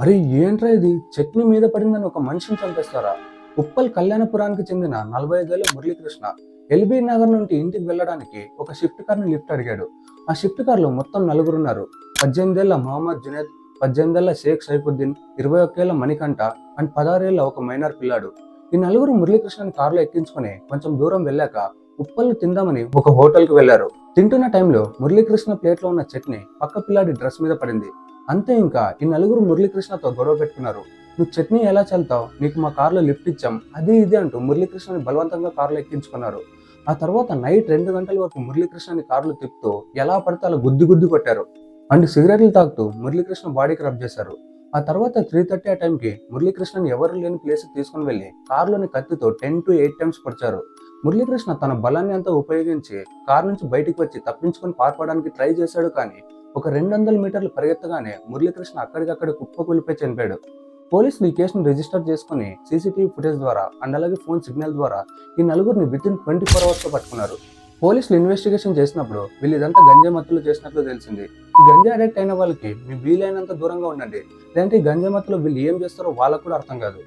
అరే ఏంట్రా ఇది చట్నీ మీద పడిందని ఒక మనిషిని చంపేస్తారా? ఉప్పల్ కళ్యాణపురానికి చెందిన 45 ఏళ్ల మురళీకృష్ణ ఎల్బీ నగర్ నుండి ఇంటికి వెళ్ళడానికి ఒక షిఫ్ట్ కార్ ని లిఫ్ట్ అడిగాడు. ఆ షిఫ్ట్ కార్ లో మొత్తం నలుగురున్నారు. 18 ఏళ్ల మహమ్మద్ జునేద్, 18 ఏళ్ల షేక్ సైఫుద్దీన్, 21 ఏళ్ల మణికంఠ అండ్ 16 ఏళ్ల ఒక మైనర్ పిల్లాడు. ఈ నలుగురు మురళీకృష్ణని కారులో ఎక్కించుకుని కొంచెం దూరం వెళ్ళాక ఉప్పల్ తిందామని ఒక హోటల్ కి వెళ్లారు. తింటున్న టైంలో మురళీకృష్ణ ప్లేట్ లో ఉన్న చట్నీ పక్క పిల్లాడి డ్రెస్ మీద పడింది. అంతే ఇంకా ఈ నలుగురు మురళీకృష్ణతో గొడవ పెట్టుకున్నారు. నువ్వు చట్నీ ఎలా చల్తావు, నీకు మా కార్లో లిఫ్ట్ ఇచ్చాం, అది ఇది అంటూ మురళీకృష్ణని బలవంతంగా కారులో ఎక్కించుకున్నారు. ఆ తర్వాత నైట్ 2 గంటల వరకు మురళీకృష్ణని కారులో తిప్పుతూ ఎలా పడితే అలా గుద్ది గుద్ది కొట్టారు. అండ్ సిగరెట్లు తాగుతూ మురళీకృష్ణ బాడీకి రబ్ చేశారు. ఆ తర్వాత 3:30 ఆ టైంకి మురళీకృష్ణని ఎవరు లేని ప్లేస్ తీసుకుని వెళ్లి కారులోని కత్తితో 10 to 8 టైమ్స్ పొడిచారు. మురళీకృష్ణ తన బలాన్ని అంతా ఉపయోగించి కారు నుంచి బయటికి వచ్చి తప్పించుకొని పారిపోవడానికి ట్రై చేశాడు, కానీ ఒక 200 మీటర్లు పరిగెత్తగానే మురళీకృష్ణ అక్కడికక్కడ కుప్పకూలిపోయి చనిపోయాడు. పోలీసులు ఈ కేసును రిజిస్టర్ చేసుకుని సీసీటీవీ ఫుటేజ్ ద్వారా అండ్ అలాగే ఫోన్ సిగ్నల్ ద్వారా ఈ నలుగురిని వితిన్ 24 అవర్స్ లో పట్టుకున్నారు. పోలీసులు ఇన్వెస్టిగేషన్ చేసినప్పుడు వీళ్ళు ఇదంతా గంజాయి మత్తులో చేసినట్లు తెలిసింది. ఈ గంజాయి అడిక్ట్ అయిన వాళ్ళకి మీ వీలైనంత దూరంగా ఉండండి, లేదంటే ఈ గంజాయి మత్తులో వీళ్ళు ఏం చేస్తారో వాళ్ళకు కూడా అర్థం కాదు.